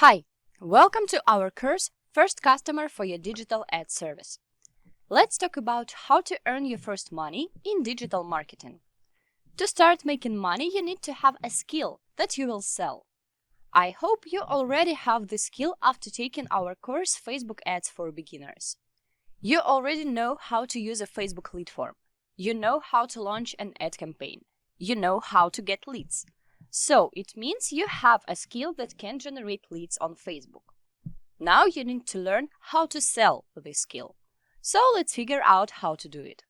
Hi, welcome to our course First Customer for your digital ad service. Let's talk about how to earn your first money in digital marketing. To start making money, you need to have a skill that you will sell. I hope you already have this skill after taking our course Facebook Ads for Beginners. You already know how to use a Facebook lead form. You know how to launch an ad campaign. You know how to get leads. So it means you have a skill that can generate leads on Facebook. Now you need to learn how to sell this skill. So let's figure out how to do it.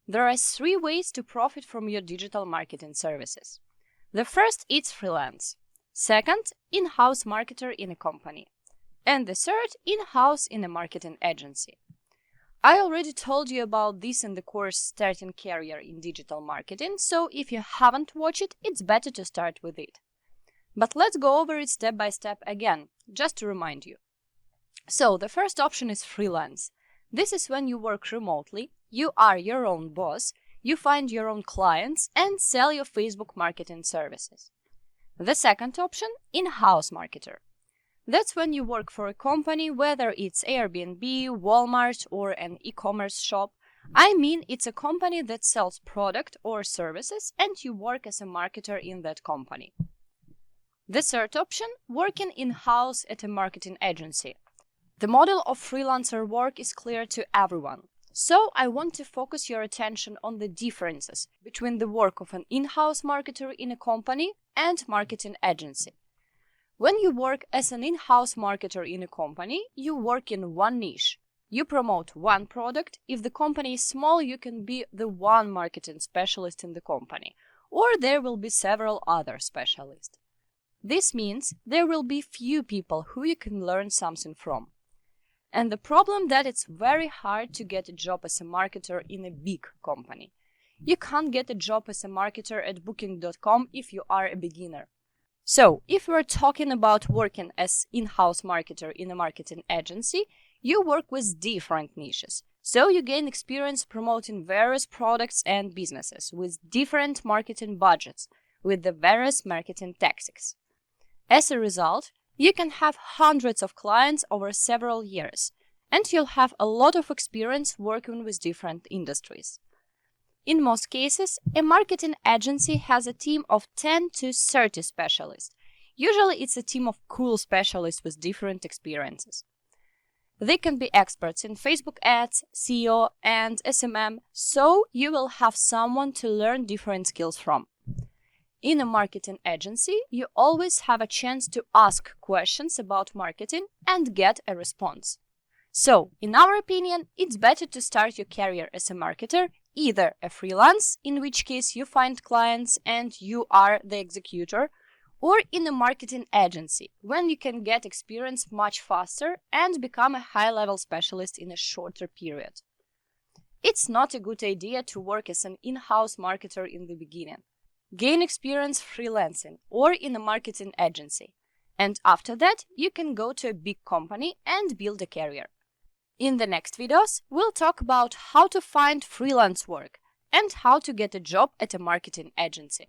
There are 3 ways to profit from your digital marketing services. The first is freelance. Second, in-house marketer in a company. And the third, in-house in a marketing agency. I already told you about this in the course Starting Career in Digital Marketing, so if you haven't watched it, it's better to start with it. But let's go over it step by step again, just to remind you. So the first option is freelance. This is when you work remotely, you are your own boss, you find your own clients and sell your Facebook marketing services. The second option, in-house marketer. That's when you work for a company, whether it's Airbnb, Walmart, or an e-commerce shop. I mean, it's a company that sells product or services and you work as a marketer in that company. The third option, working in-house at a marketing agency. The model of freelancer work is clear to everyone. So I want to focus your attention on the differences between the work of an in-house marketer in a company and marketing agency. When you work as an in-house marketer in a company, you work in one niche. You promote one product. If the company is small, you can be the one marketing specialist in the company, or there will be several other specialists. This means there will be few people who you can learn something from. And the problem that it's very hard to get a job as a marketer in a big company. You can't get a job as a marketer at booking.com if you are a beginner. So, if we're talking about working as in-house marketer in a marketing agency, you work with different niches. So you gain experience promoting various products and businesses with different marketing budgets, with the various marketing tactics. As a result, you can have hundreds of clients over several years, and you'll have a lot of experience working with different industries. In most cases, a marketing agency has a team of 10 to 30 specialists. Usually it's a team of cool specialists with different experiences. They can be experts in Facebook ads, SEO, and SMM, so you will have someone to learn different skills from. In a marketing agency, you always have a chance to ask questions about marketing and get a response. So, in our opinion, it's better to start your career as a marketer, either a freelance, in which case you find clients and you are the executor, or in a marketing agency, when you can get experience much faster and become a high-level specialist in a shorter period. It's not a good idea to work as an in-house marketer in the beginning. Gain experience freelancing or in a marketing agency, and after that you can go to a big company and build a career. In the next videos, we'll talk about how to find freelance work and how to get a job at a marketing agency.